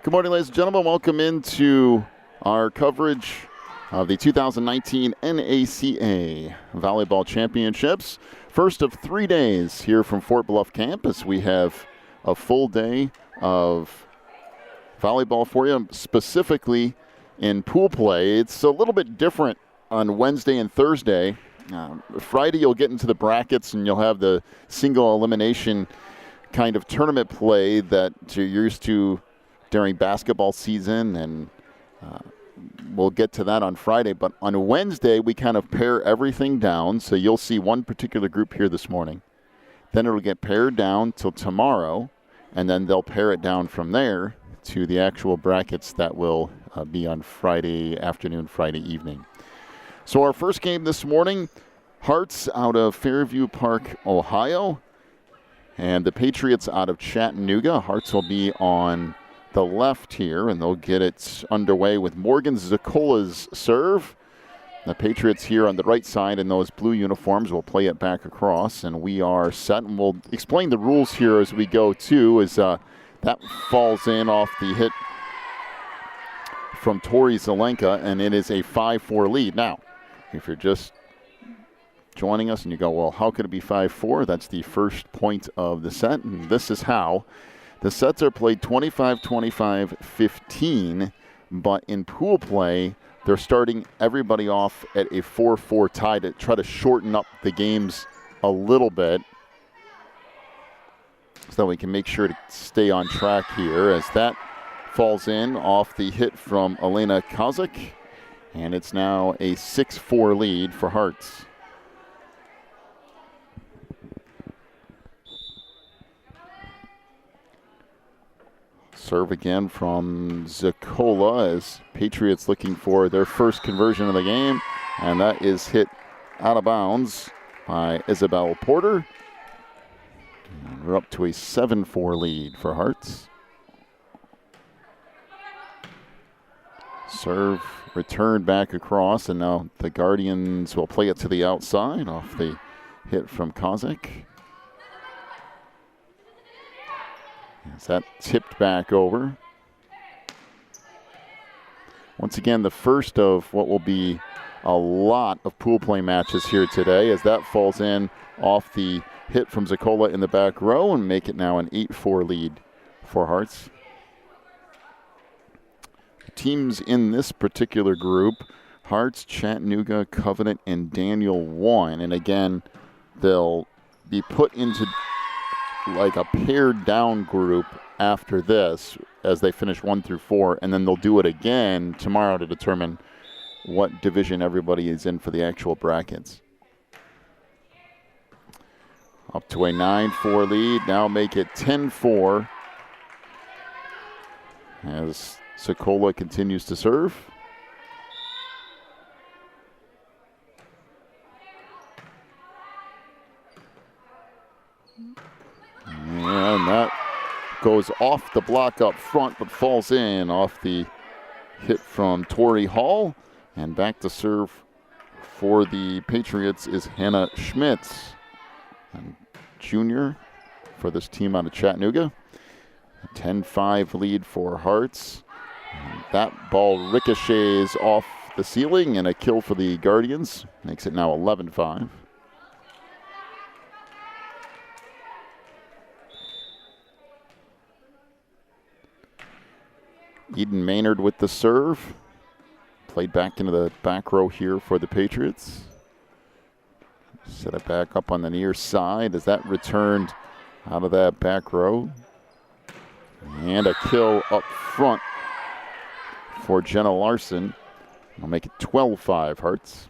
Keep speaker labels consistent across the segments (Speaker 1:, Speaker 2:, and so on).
Speaker 1: Good morning, ladies and gentlemen. Welcome into our coverage of the 2019 NACA Volleyball Championships. First of 3 days here from Fort Bluff campus. We have a full day of volleyball for you, specifically in pool play. It's a little bit different on Wednesday and Thursday. Friday you'll get into the brackets and you'll have the single elimination kind of tournament play that you're used to during basketball season, and we'll get to that on Friday. But on Wednesday, we kind of pare everything down. So you'll see one particular group here this morning. Then it'll get pared down till tomorrow, and then they'll pare it down from there to the actual brackets that will be on Friday afternoon, Friday evening. So our first game this morning, Hearts out of Fairview Park, Ohio, and the Patriots out of Chattanooga. Hearts will be on the left here, and they'll get it underway with Morgan Zakola's serve. The Patriots here on the right side in those blue uniforms will play it back across, and we are set. And we'll explain the rules here as we go, too, as that falls in off the hit from Tori Zelenka, and it is a 5-4 lead. Now, if you're just joining us and you go, well, how could it be 5-4? That's the first point of the set, and this is how. The sets are played 25-25, 15, but in pool play, they're starting everybody off at a 4-4 tie to try to shorten up the games a little bit so that we can make sure to stay on track here, as that falls in off the hit from Elena Kozik, and it's now a 6-4 lead for Hearts. Serve again from Zakola as Patriots looking for their first conversion of the game, and that is hit out of bounds by Isabel Porter. And we're up to a 7-4 lead for Hearts. Serve returned back across, and now the Guardians will play it to the outside off the hit from Kozik. As that tipped back over. Once again, the first of what will be a lot of pool play matches here today, as that falls in off the hit from Zakola in the back row and make it now an 8-4 lead for Hearts. The teams in this particular group, Hearts, Chattanooga, Covenant, and Daniel won. And again, they'll be put into like a pared down group after this as they finish 1 through 4, and then they'll do it again tomorrow to determine what division everybody is in for the actual brackets. Up to a 9-4 lead, now make it 10-4 as Zakola continues to serve. And that goes off the block up front, but falls in off the hit from Tori Hall. And back to serve for the Patriots is Hannah Schmitz, junior for this team out of Chattanooga. A 10-5 lead for Hearts. And that ball ricochets off the ceiling, and a kill for the Guardians. Makes it now 11-5. Eden Maynard with the serve. Played back into the back row here for the Patriots. Set it back up on the near side as that returned out of that back row. And a kill up front for Jenna Larson. I'll make it 12-5 Hearts.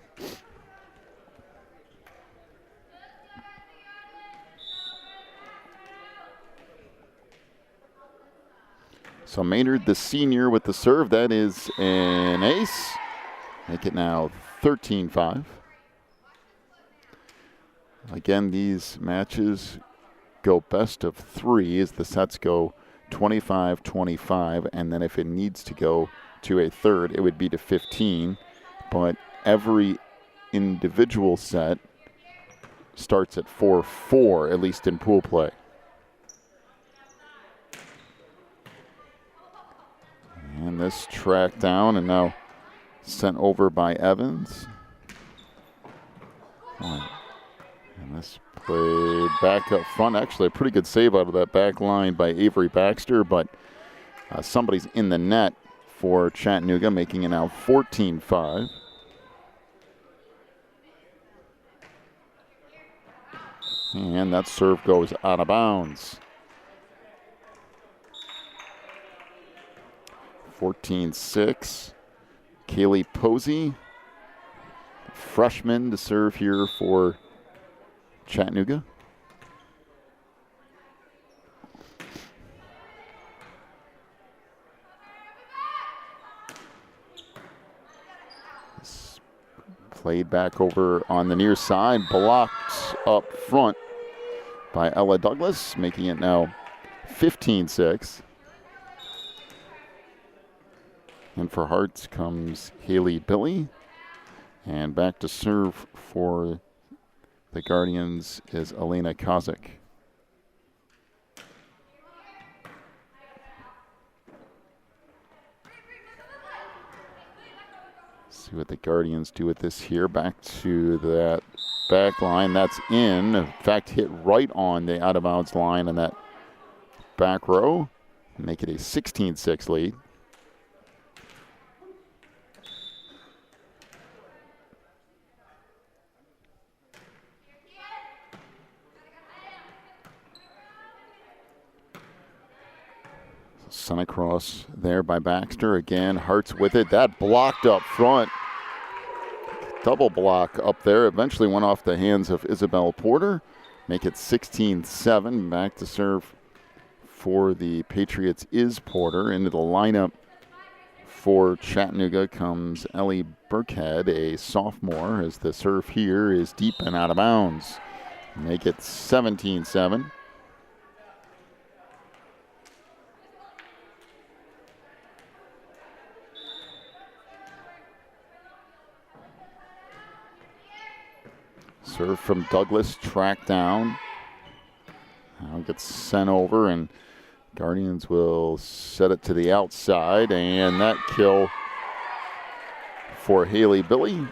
Speaker 1: So Maynard, the senior, with the serve. That is an ace. Make it now 13-5. Again, these matches go best of 3 as the sets go 25-25. And then if it needs to go to a third, it would be to 15. But every individual set starts at 4-4, at least in pool play. And this tracked down and now sent over by Evans. And this played back up front. Actually, a pretty good save out of that back line by Avery Baxter, but somebody's in the net for Chattanooga, making it now 14-5. And that serve goes out of bounds. 14-6. Kaylee Posey, freshman, to serve here for Chattanooga. This played back over on the near side, blocked up front by Ella Douglas, making it now 15-6. And for Hearts comes Haley Billy. And back to serve for the Guardians is Elena Kozik. See what the Guardians do with this here. Back to that back line. That's in. In fact, hit right on the out-of-bounds line in that back row. Make it a 16-6 lead. Sent across there by Baxter. Again, Hearts with it. That blocked up front. Double block up there. Eventually went off the hands of Isabel Porter. Make it 16-7. Back to serve for the Patriots is Porter. Into the lineup for Chattanooga comes Ellie Burkhead, a sophomore, as the serve here is deep and out of bounds. Make it 17-7. Serve from Douglas, tracked down. Now gets sent over, and Guardians will set it to the outside, and that kill for Haley Billy.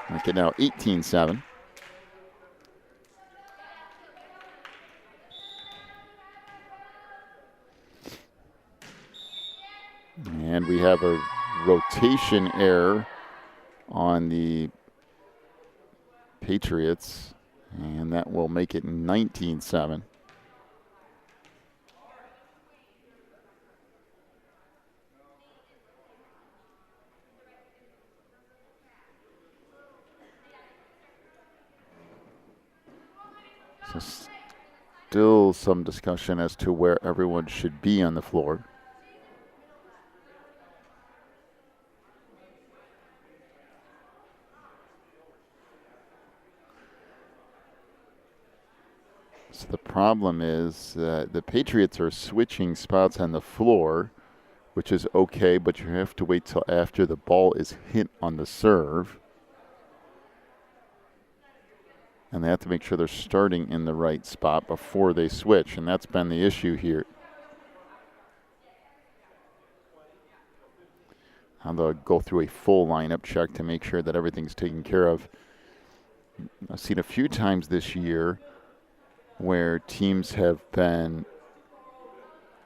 Speaker 1: Make it now 18-7. And we have a rotation error on the Patriots, and that will make it 19-7. So still some discussion as to where everyone should be on the floor. So the problem is that the Patriots are switching spots on the floor, which is okay, but you have to wait till after the ball is hit on the serve. And they have to make sure they're starting in the right spot before they switch, and that's been the issue here. Now they'll go through a full lineup check to make sure that everything's taken care of. I've seen a few times this year where teams have been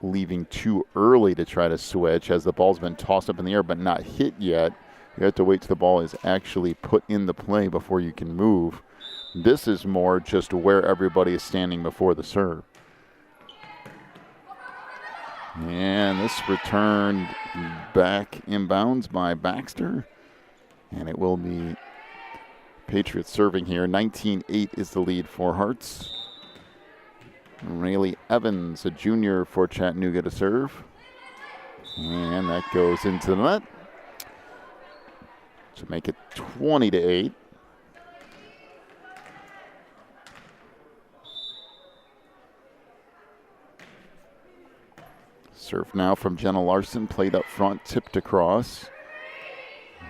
Speaker 1: leaving too early to try to switch as the ball's been tossed up in the air but not hit yet. You have to wait till the ball is actually put in the play before you can move. This is more just where everybody is standing before the serve. And this returned back inbounds by Baxter. And it will be Patriots serving here. 19-8 is the lead for Hearts. Rayleigh Evans, a junior for Chattanooga, to serve. And that goes into the net to make it 20-8. Serve now from Jenna Larson, played up front, tipped across.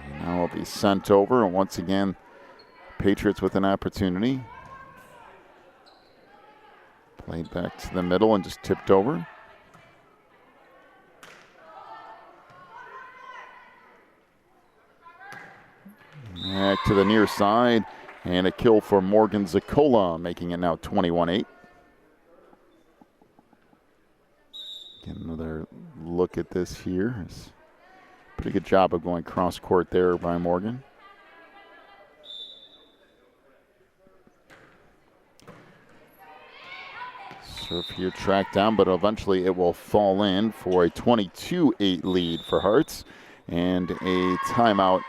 Speaker 1: And now it'll be sent over, and once again, Patriots with an opportunity. Played back to the middle and just tipped over. Back to the near side, and a kill for Morgan Zacola, making it now 21-8. Get another look at this here. Pretty good job of going cross court there by Morgan. Serve here tracked down, but eventually it will fall in for a 22-8 lead for Hearts, and a timeout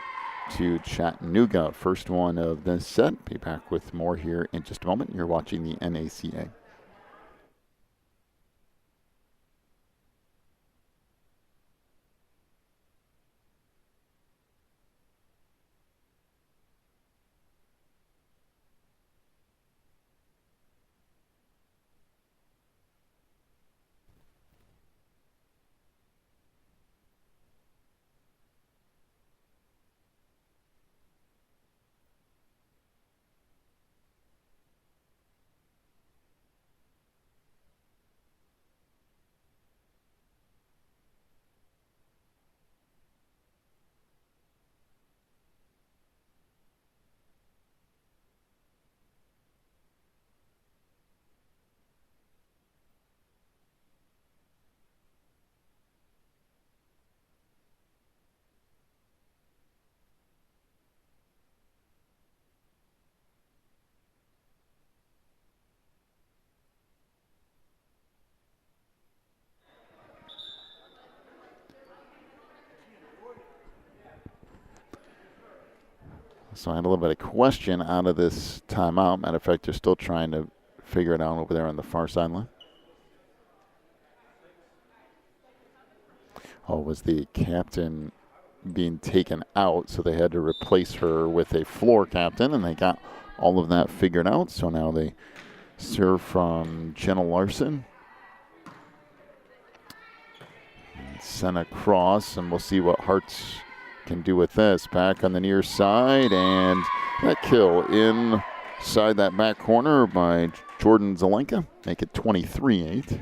Speaker 1: to Chattanooga. First one of this set. Be back with more here in just a moment. You're watching the NACA. So I had a little bit of question out of this timeout. Matter of fact, they're still trying to figure it out over there on the far sideline. Oh, was the captain being taken out, so they had to replace her with a floor captain, and they got all of that figured out. So now they serve from Jenna Larson. Sent across, and we'll see what Hearts can do with this. Back on the near side, and that kill inside that back corner by Jordan Zelenka. Make it 23-8.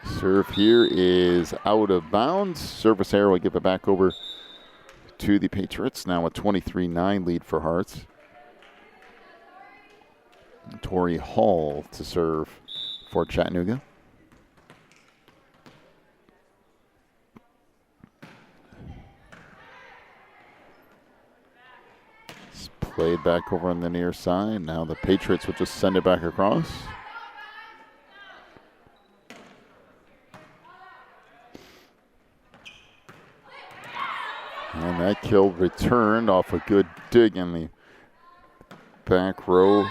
Speaker 1: Serve here is out of bounds. Service error will give it back over to the Patriots. Now a 23-9 lead for Hearts. Tori Hall to serve for Chattanooga. It's played back over on the near side. Now the Patriots will just send it back across. And that kill returned off a good dig in the back row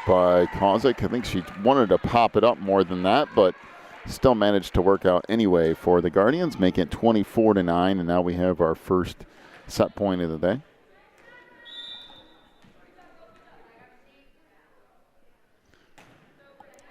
Speaker 1: by Kozak. I think she wanted to pop it up more than that, but still managed to work out anyway for the Guardians, make it 24-9, and now we have our first set point of the day.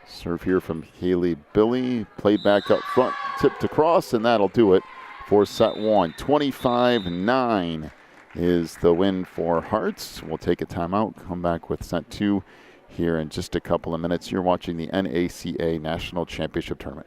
Speaker 1: Serve here from Haley Billy, played back up front, tipped across, and that'll do it for set one. 25-9 is the win for Hearts. We'll take a timeout, come back with set two here in just a couple of minutes. You're watching the NACA National Championship Tournament.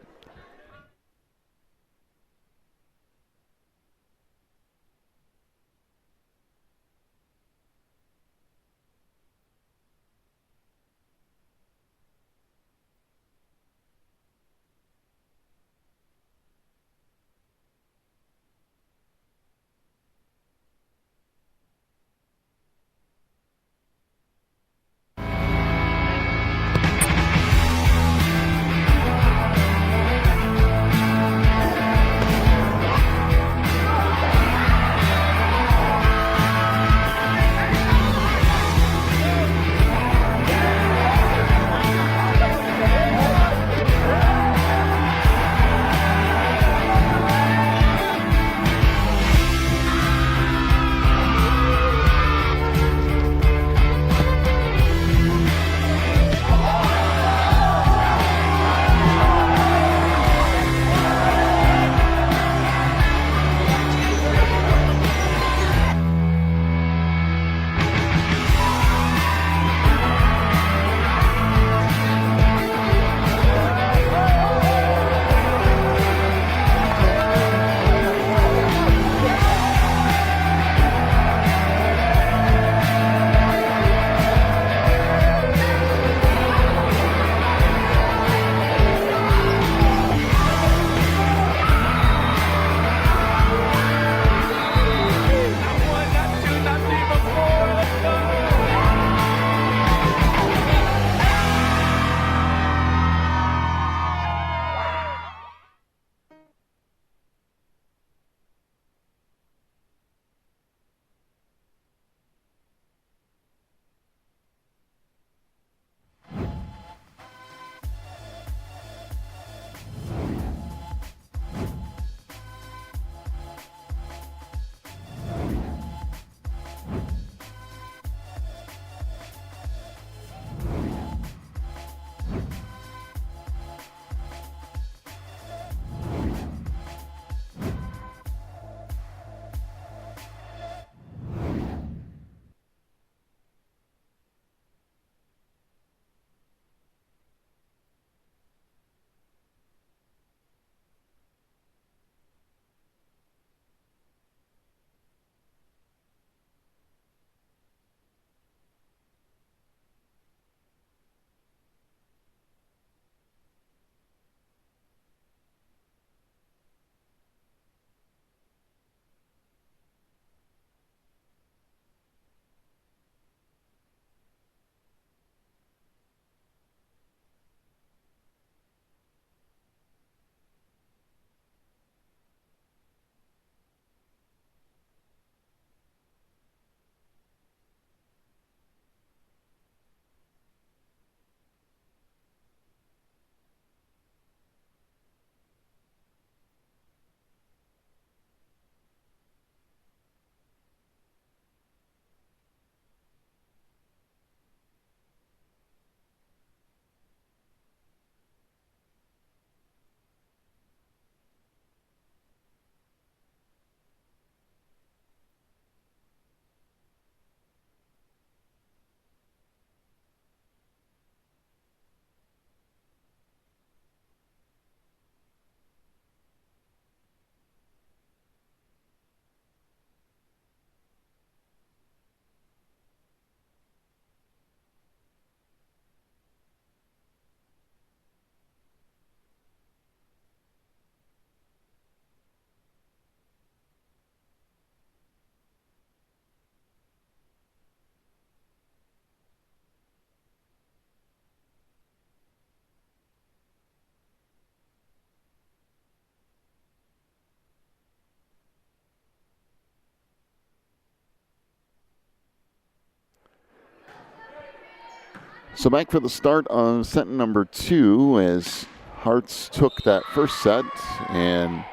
Speaker 1: So back for the start of set number 2 as Hearts took that first set, and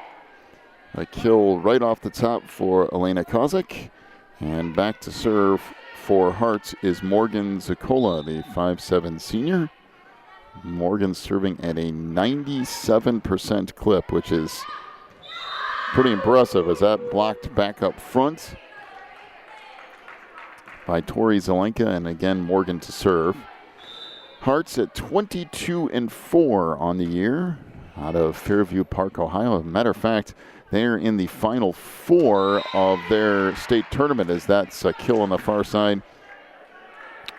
Speaker 1: a kill right off the top for Elena Kozak. And back to serve for Hearts is Morgan Zakola, the 5'7" senior. Morgan serving at a 97% clip, which is pretty impressive as that blocked back up front by Tori Zelenka, and again Morgan to serve. Hearts at 22-4 on the year out of Fairview Park, Ohio. As a matter of fact, they're in the final 4 of their state tournament, as that's a kill on the far side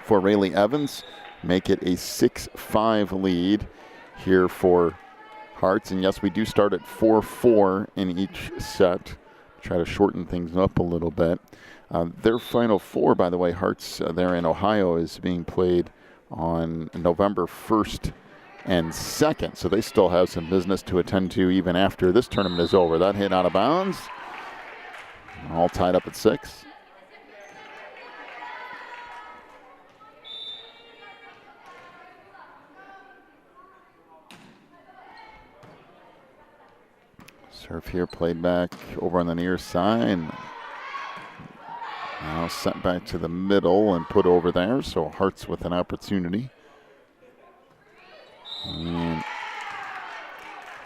Speaker 1: for Rayleigh Evans. Make it a 6-5 lead here for Hearts. And yes, we do start at 4-4 in each set. Try to shorten things up a little bit. Their final 4, by the way, Hearts there in Ohio, is being played on November 1st and 2nd. So they still have some business to attend to even after this tournament is over. That hit out of bounds. All tied up at 6. Serve here played back over on the near side. Now sent back to the middle and put over there, so Hearts with an opportunity. And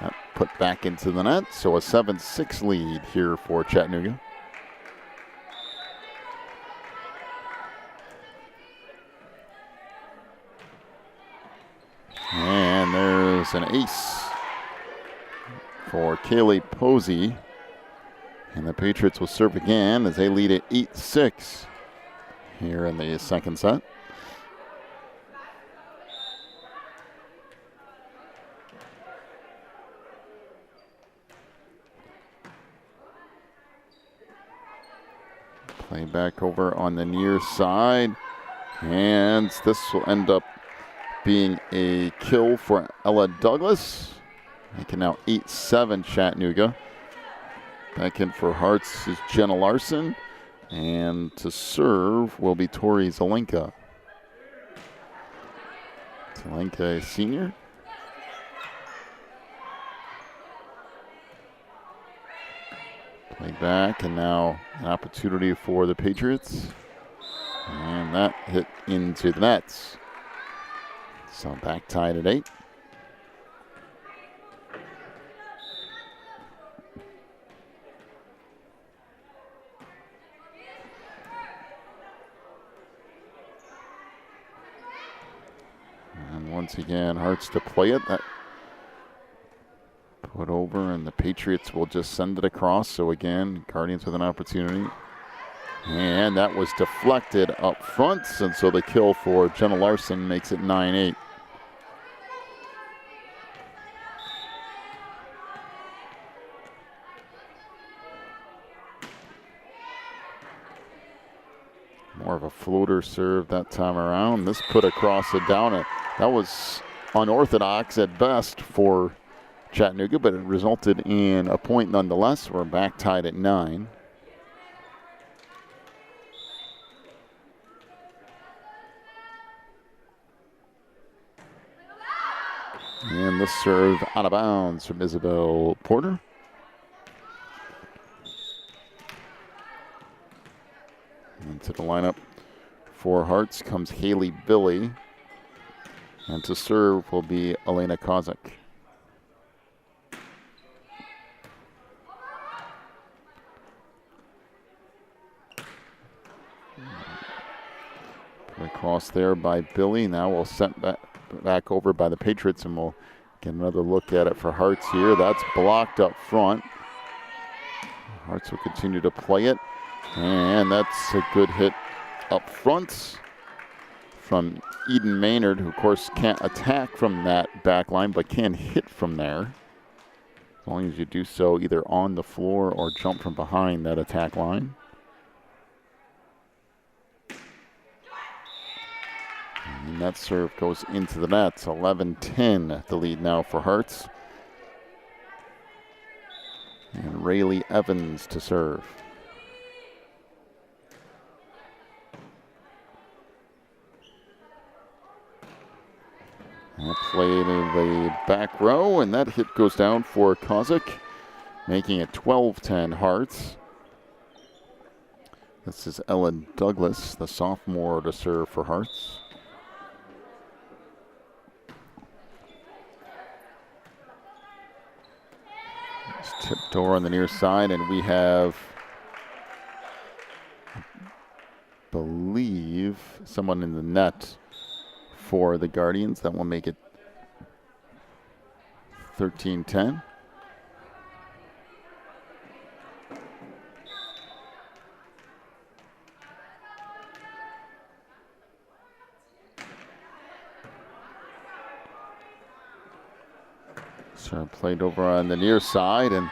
Speaker 1: that put back into the net, so a 7-6 lead here for Chattanooga. And there's an ace for Kaylee Posey. And the Patriots will serve again as they lead at 8-6 here in the second set. Play back over on the near side. And this will end up being a kill for Ella Douglas. Making now 8-7 Chattanooga. Back in for Hearts is Jenna Larson. And to serve will be Tori Zelenka. Zelenka, a senior. Play back, and now an opportunity for the Patriots. And that hit into the nets. So back tied at 8. And once again, Hearts to play it. That put over, and the Patriots will just send it across. So again, Guardians with an opportunity. And that was deflected up front, and so the kill for Jenna Larson makes it 9-8. More of a floater serve that time around. This put across it down. That was unorthodox at best for Chattanooga, but it resulted in a point nonetheless. We're back tied at 9. And this serve out of bounds from Isabel Porter. Into the lineup for Hearts comes Haley Billy. And to serve will be Elena Kozak. Put across there by Billy. Now we'll send back over by the Patriots, and we'll get another look at it for Hearts here. That's blocked up front. Hearts will continue to play it. And that's a good hit up front from Eden Maynard, who of course can't attack from that back line, but can hit from there. As long as you do so either on the floor or jump from behind that attack line. And that serve goes into the net. 11-10 the lead now for Hearts. And Rayleigh Evans to serve. That played in the back row, and that hit goes down for Kozik, making it 12-10 Hearts. This is Ellen Douglas, the sophomore, to serve for Hearts. It's tipped over on the near side, and we have, I believe, someone in the net for the Guardians. That will make it 13-10. So played over on the near side, and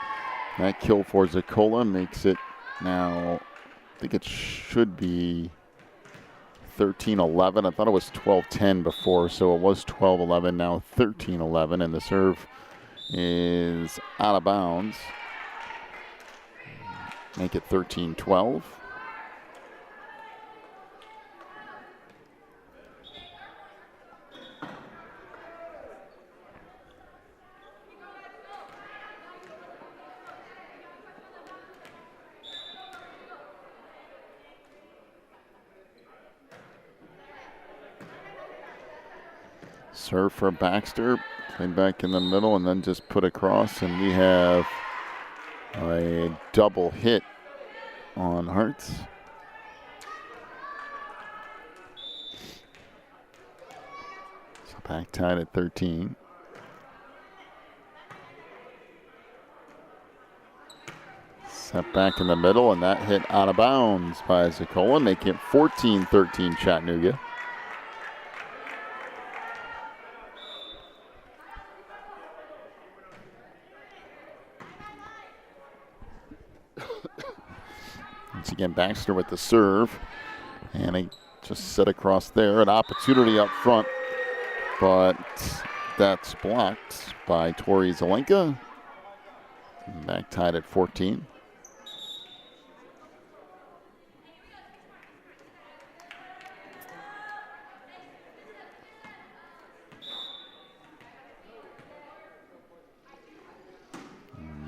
Speaker 1: that kill for Zakola makes it now, I think it should be 13-11. I thought it was 12-10 before, so it was 12-11, now 13-11, and the serve is out of bounds. Make it 13-12. Serve for Baxter, played back in the middle and then just put across, and we have a double hit on Hearts. So back tied at 13. Set back in the middle, and that hit out of bounds by Zakola, making it 14-13 Chattanooga. Once again, Baxter with the serve, and he just set across there. An opportunity up front, but that's blocked by Tori Zelenka. Back tied at 14.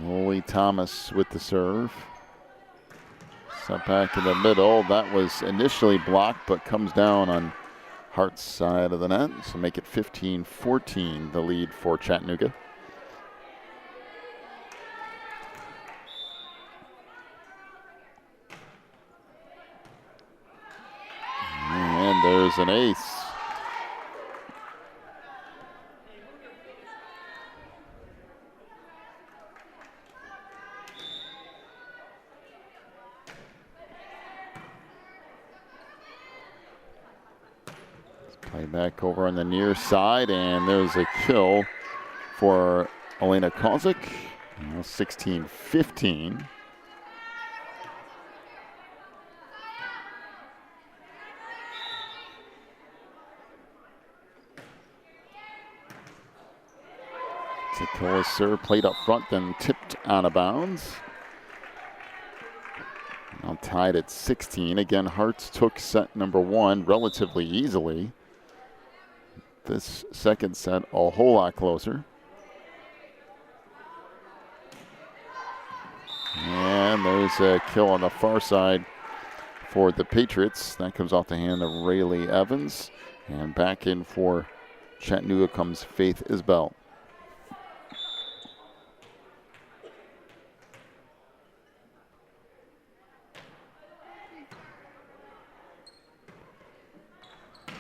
Speaker 1: Noli Thomas with the serve. Set back in the middle. That was initially blocked, but comes down on Hart's side of the net. So make it 15-14, the lead for Chattanooga. And there's an ace. Play back over on the near side, and there's a kill for Elena Kozik. 16-15. Zakola's serve played up front, then tipped out of bounds. Now tied at 16. Again, Hearts took set number one relatively easily. This second set a whole lot closer. And there's a kill on the far side for the Patriots. That comes off the hand of Rayleigh Evans. And back in for Chattanooga comes Faith Isbell.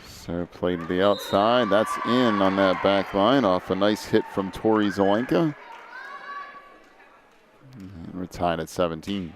Speaker 1: Serve played to the outside. That's in on that back line off a nice hit from Tori Zelenka. And we're tied at 17.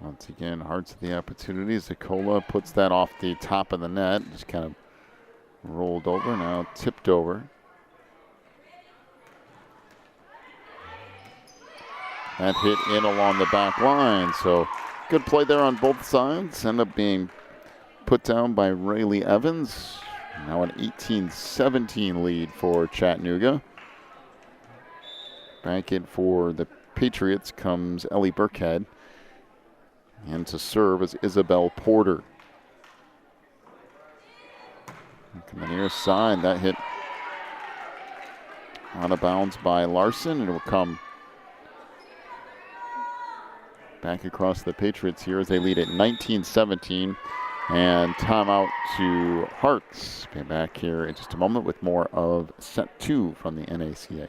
Speaker 1: Once again, Hearts of the opportunity. Zakola puts that off the top of the net. Just kind of rolled over, now tipped over. That hit in along the back line. So good play there on both sides. End up being put down by Rayleigh Evans. Now an 18-17 lead for Chattanooga. Back in for the Patriots comes Ellie Burkhead. And to serve is Isabel Porter. On the near side, that hit out of bounds by Larson, and it will come back across the Patriots here as they lead at 19-17. And timeout to Hearts. Be back here in just a moment with more of set 2 from the NACA.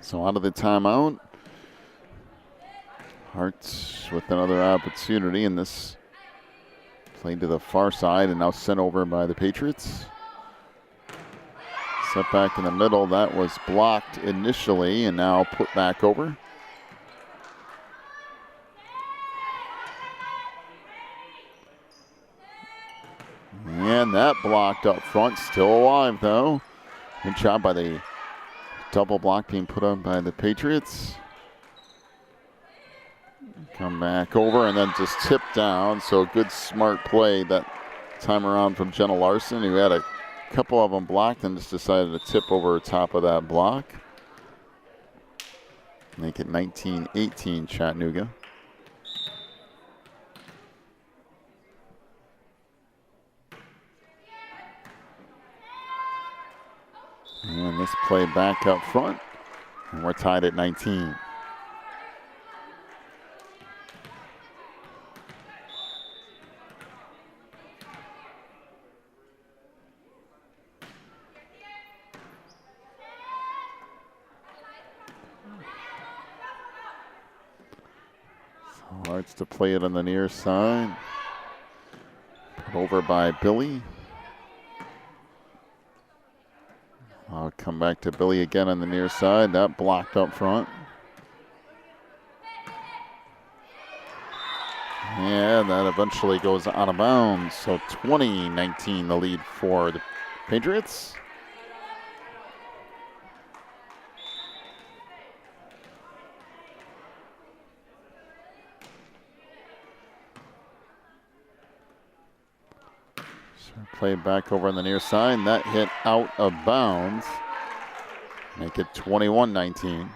Speaker 1: So out of the timeout, Hearts with another opportunity, and this played to the far side and now sent over by the Patriots. Set back in the middle, that was blocked initially and now put back over. And that blocked up front, still alive though. Good job by the double block being put on by the Patriots. Come back over and then just tip down. So good smart play that time around from Jenna Larson, who had a couple of them blocked and just decided to tip over top of that block. Make it 19-18 Chattanooga. And this play back up front, and we're tied at 19. So Arts to play it on the near side. Put over by Billy. I'll come back to Billy again on the near side. That blocked up front. And that eventually goes out of bounds. So 20-19 the lead for the Patriots. Play back over on the near side. That hit out of bounds. Make it 21-19.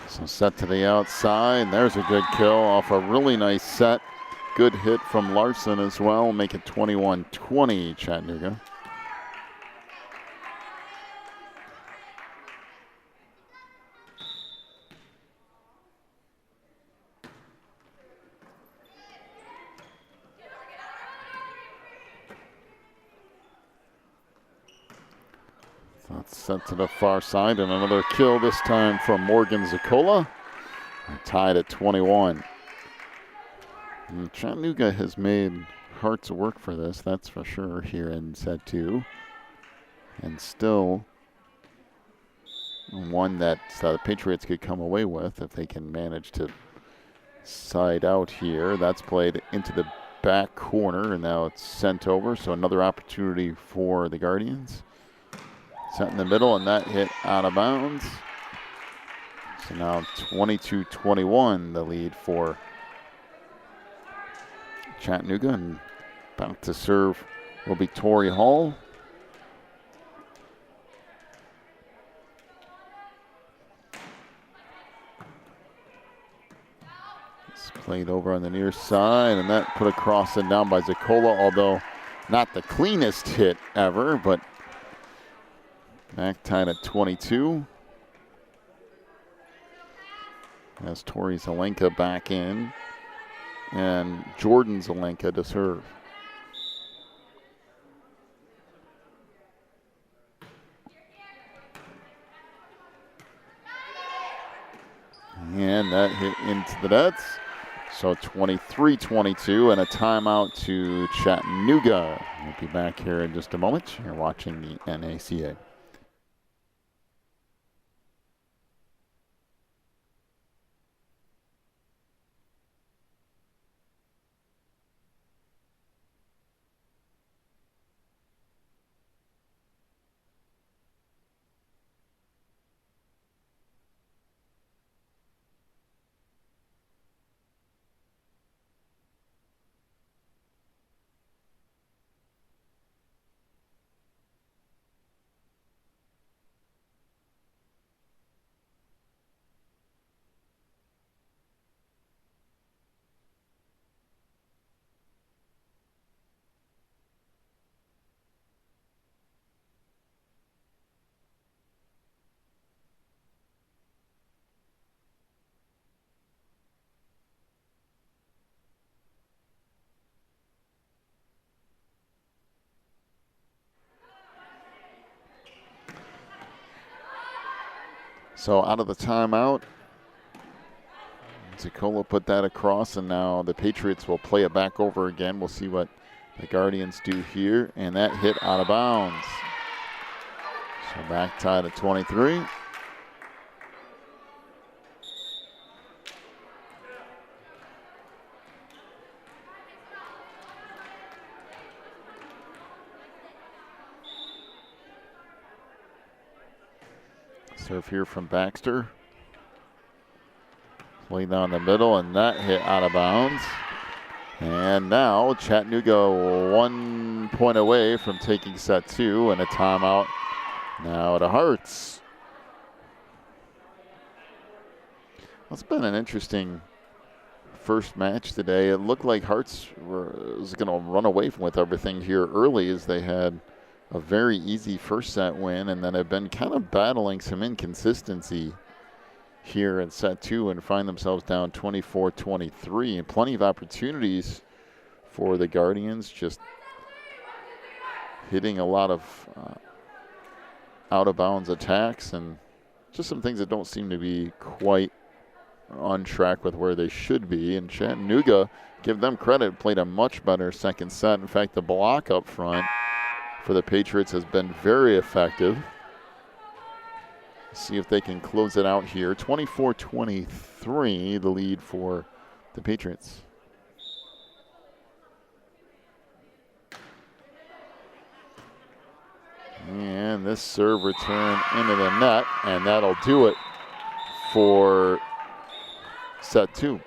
Speaker 1: So set to the outside. There's a good kill off a really nice set. Good hit from Larson as well. Make it 21-20 Chattanooga. That's sent to the far side, and another kill this time from Morgan Zacola. Tied at 21. And Chattanooga has made Hearts work for this, that's for sure, here in set 2. And still one that the Patriots could come away with if they can manage to side out here. That's played into the back corner, and now it's sent over, so another opportunity for the Guardians. Set in the middle, and that hit out of bounds. So now 22-21 the lead for Chattanooga, and about to serve will be Tori Hall. It's played over on the near side, and that put a cross and down by Zakola, although not the cleanest hit ever, but back tied at 22. As Tori Zelenka back in, and Jordan Zelenka to serve. And that hit into the nets. So 23-22 and a timeout to Chattanooga. We'll be back here in just a moment. You're watching the NACA. So out of the timeout, Zakola put that across, and now the Patriots will play it back over again. We'll see what the Guardians do here, and that hit out of bounds. So back tied at 23. Serve here from Baxter. Played down the middle, and that hit out of bounds. And now Chattanooga 1 point away from taking set two, and a timeout now to Hearts. It's been an interesting first match today. It looked like Hearts was going to run away with everything here early, as they had a very easy first set win, and then have been kind of battling some inconsistency here in set two and find themselves down 24-23, and plenty of opportunities for the Guardians, just hitting a lot of out of bounds attacks and just some things that don't seem to be quite on track with where they should be. And Chattanooga, give them credit, played a much better second set. In fact, the block up front for the Patriots has been very effective. See if they can close it out here. 24-23, the lead for the Patriots. And this serve return into the net, and that'll do it for set two.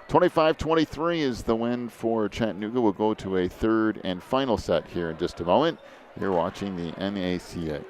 Speaker 1: 25-23 is the win for Chattanooga. We'll go to a third and final set here in just a moment. You're watching the NACA.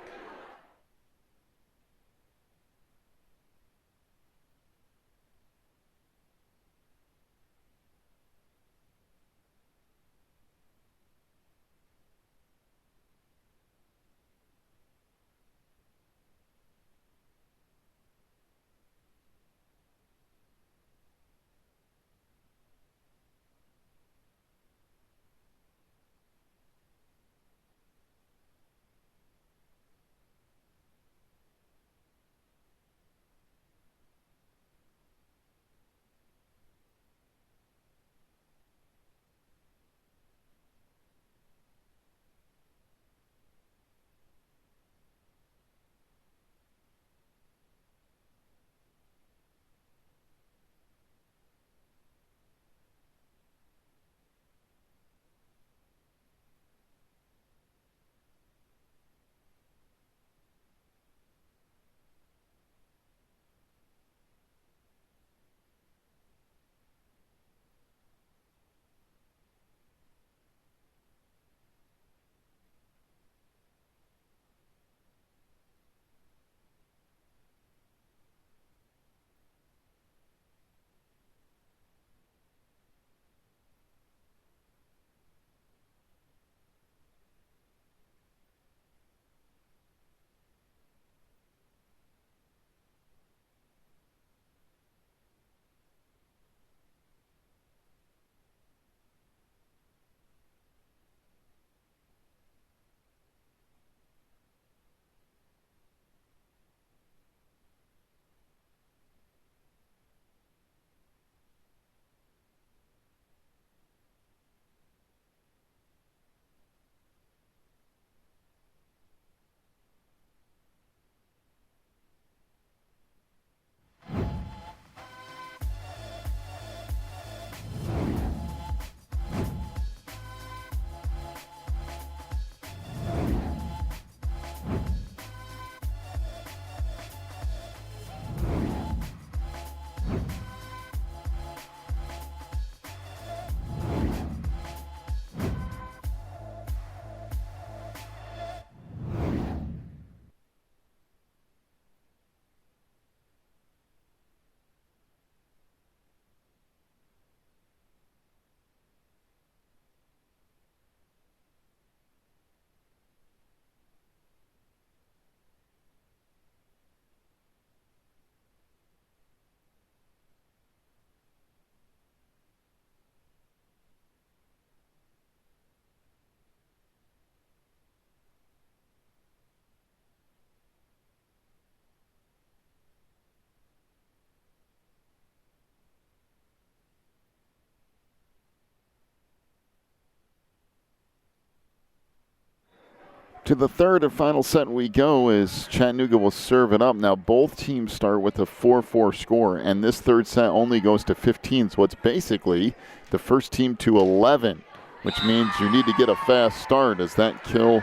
Speaker 1: To the third and final set we go as Chattanooga will serve it up. Now both teams start with a 4-4 score, and this third set only goes to 15, so it's basically the first team to 11, which means you need to get a fast start as that kill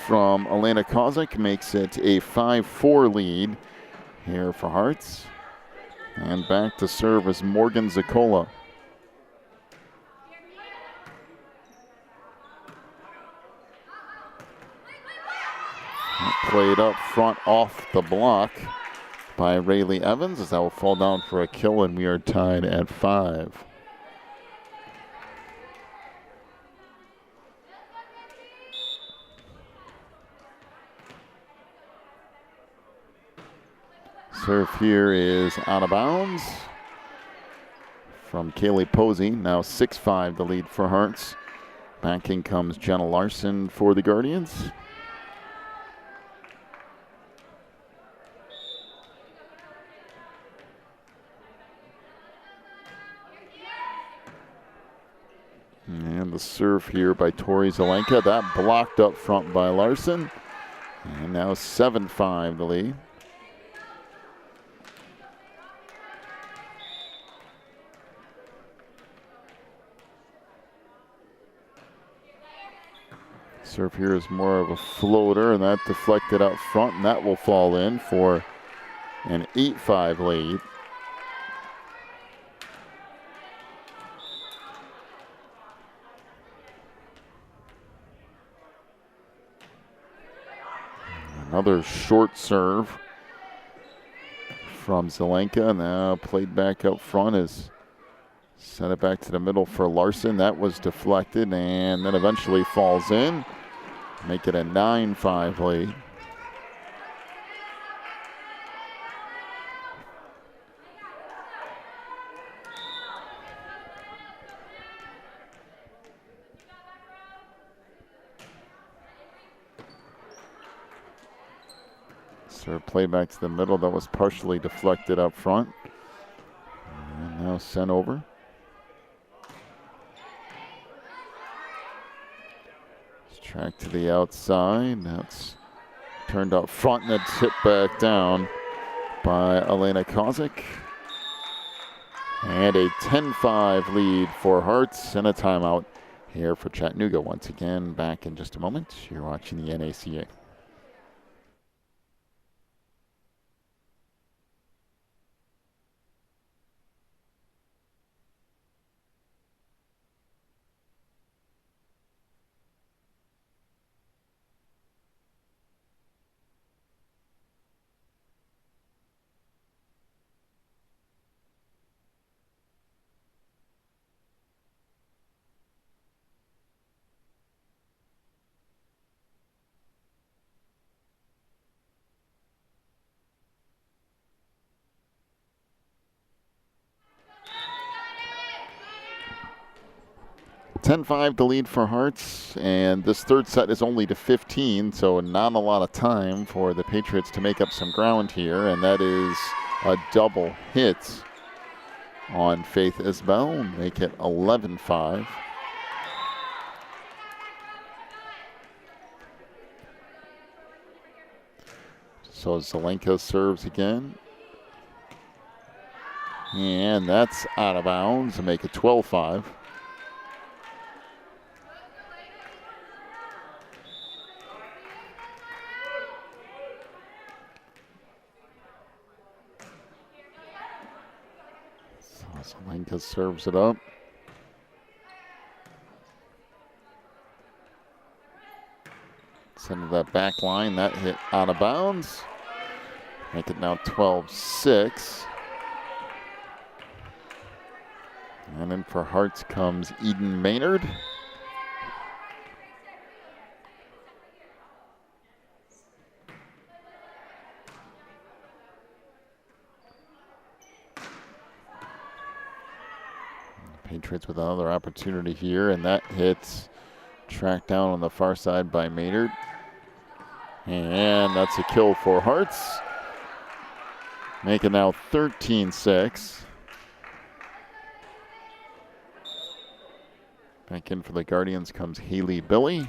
Speaker 1: from Elena Kozik makes it a 5-4 lead here for Hearts. And back to serve is Morgan Zakola. Played up front off the block by Rayleigh Evans as that will fall down for a kill, and we are tied at 5. Serve here is out of bounds from Kaylee Posey. Now 6-5 the lead for Hearts. Back in comes Jenna Larson for the Guardians. And the serve here by Tori Zelenka. That blocked up front by Larson. And now 7-5 the lead. Serve here is more of a floater, and that deflected out front, and that will fall in for an 8-5 lead. Another short serve from Zelenka. Now played back up front as sent it back to the middle for Larson. That was deflected and then eventually falls in. Make it a 9-5 lead. Serve play back to the middle. That was partially deflected up front. And now sent over. Track to the outside. That's turned up front and it's hit back down by Elena Kozik. And a 10-5 lead for Hearts and a timeout here for Chattanooga. Once again, back in just a moment. You're watching the NACA. $10-5 the lead for Hearts, and this third set is only to 15, so not a lot of time for the Patriots to make up some ground here, and that is a double hit on Faith Isbell, make it 11-5. So Zelenka serves again. And that's out of bounds to make it 12-5. Zelenka serves it up. Send to that back line. That hit out of bounds. Make it now 12-6. And then for Hearts comes Eden Maynard. Patriots with another opportunity here, and that hits tracked down on the far side by Maynard. And that's a kill for Hearts. Make it now 13-6. Back in for the Guardians comes Haley Billy.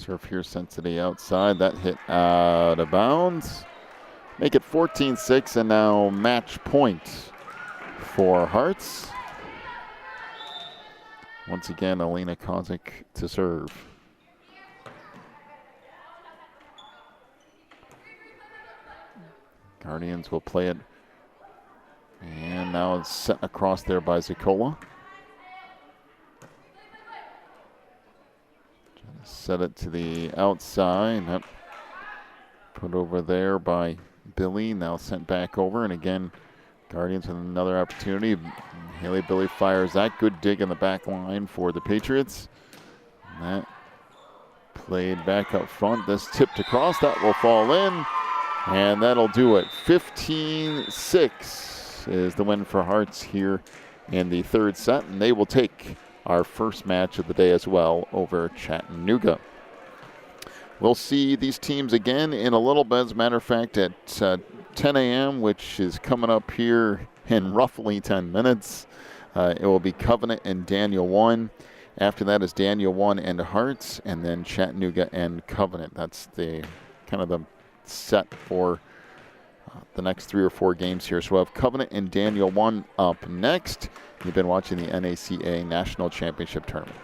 Speaker 1: Serve here sent to the outside. That hit out of bounds. Make it 14-6, and now match point for Hearts. Once again, Alina Kozik to serve. Guardians will play it. And now it's set across there by Zikola. Set it to the outside. Yep. Put over there by Billy. Now sent back over. And again, Guardians with another opportunity. Haley Billy fires that. Good dig in the back line for the Patriots. And that played back up front. This tipped across. That will fall in. And that'll do it. 15-6 is the win for Hearts here in the third set. And they will take our first match of the day as well over Chattanooga. We'll see these teams again in a little bit. As a matter of fact, at 10 a.m., which is coming up here in roughly 10 minutes. It will be Covenant and Daniel 1. After that is Daniel 1 and Hearts, and then Chattanooga and Covenant. That's the kind of the set for the next 3 or 4 games here. So we'll have Covenant and Daniel 1 up next. You've been watching the NACA National Championship Tournament.